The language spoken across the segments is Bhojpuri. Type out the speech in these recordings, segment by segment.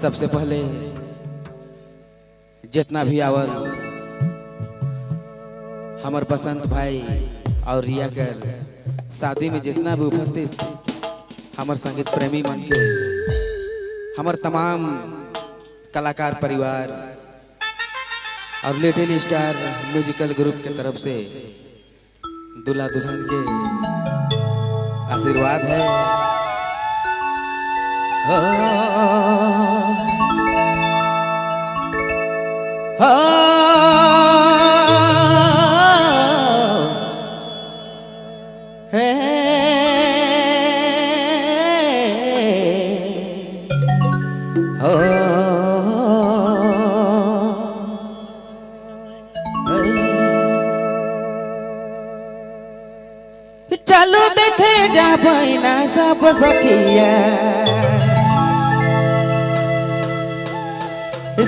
सबसे पहले जितना भी आवल हमार बसंत भाई और रिया कर शादी में जितना भी उपस्थित हमार संगीत प्रेमी मन के हमार तमाम कलाकार परिवार और लिटिल स्टार म्यूजिकल ग्रुप के तरफ से दूल्हा दुल्हन के आशीर्वाद है। चलो देखे जा बहना सब सखिया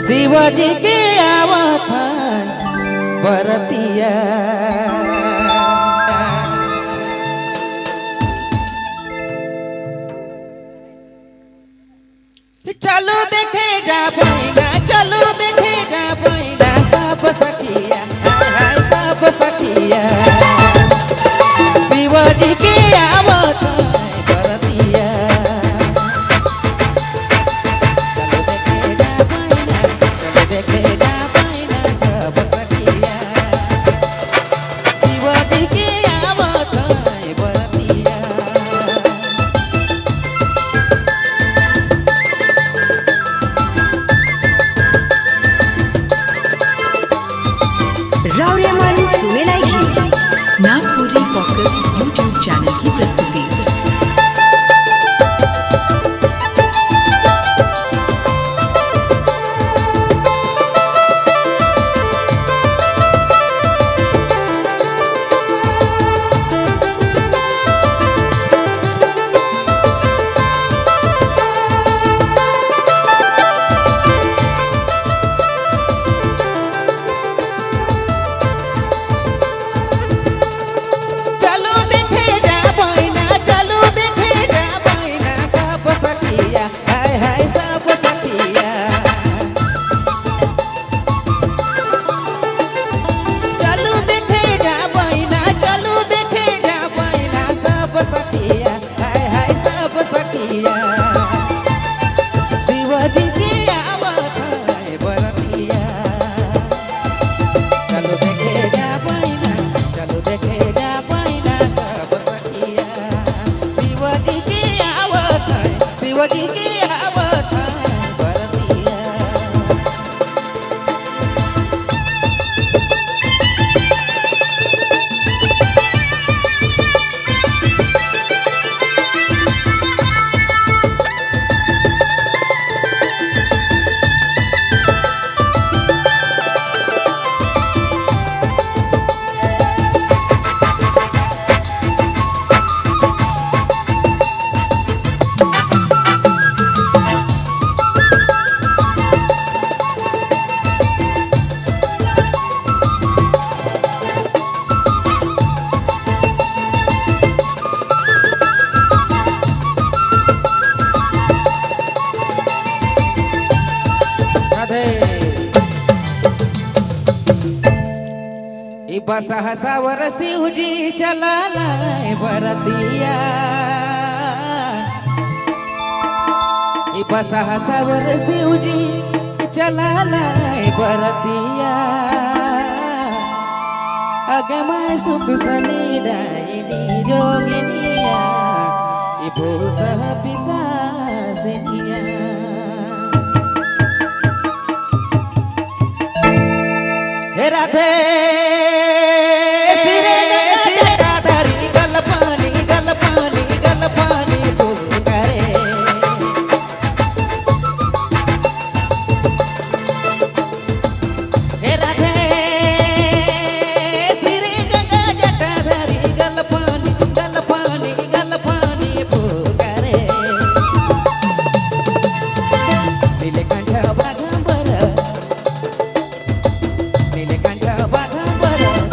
शिवाजी के आवत बरतिया चलो देखे जा बहना चलो देखे जा बहना सब सखिया हाय सब सखिया शिवाजी के आवत बरतिया चलो देखे जा बहना चलो देखे जा बहना सब सखिया शिवाजी के आवत बरतिया। रावरेमान सुनेलाई नागपुरी फोकस यूट्यूब चैनल की प्रस्तुति। शिवाजी के आवत बरतिया चलो देखे जा बहना चलो देखे जा बहना सब सखिया शिवाजी के आवत शिवाजी के आवत बरतिया। बसा हसावर शिवजी चला बरतिया बसा हसावर शिवजी चला बरतिया अगे मैं सुख सनी डायनी जोगिनिया भूत पिशाचिनिया हे राधे नीलकंठ बाघंबर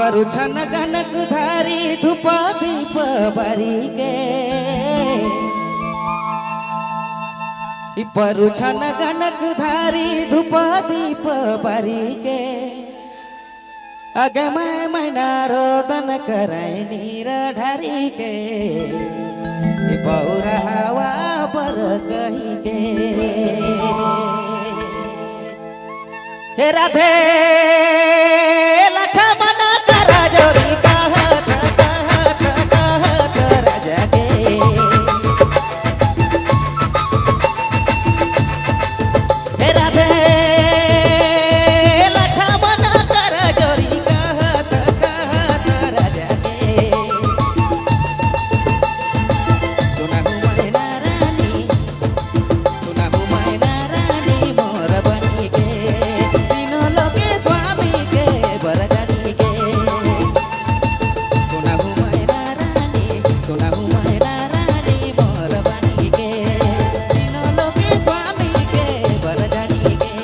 परुछन गनक धारी धूप दीप बरी के परुछन गनक धारी धूप दीप बरी के अगे मैना रोदन कराई नीर ढारी के पौरा हवा पर कही के हे राधे लक्ष्मण करा जोरी कहत राजा के हे राधे लक्ष्मण करा जोरी कहत राजा के सुनाहु मैना रानी मोर बनी के तीनों लोके स्वामी के बरदानी के सुनाहु मैना रानी मोर बनी के तीनों लोके स्वामी के बरदानी के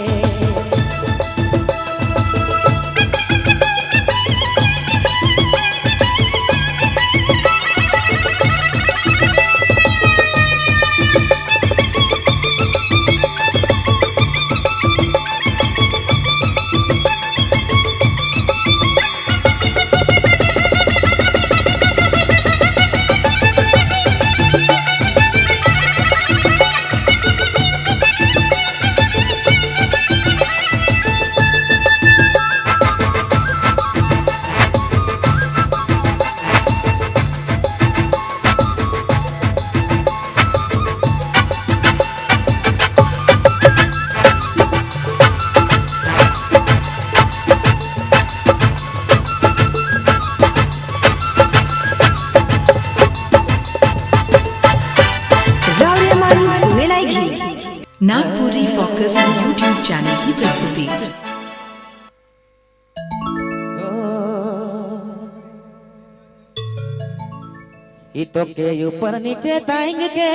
नागपुरी फोकस यूट्यूब चैनल की प्रस्तुति। तो के ऊपर नीचे ताएंगे के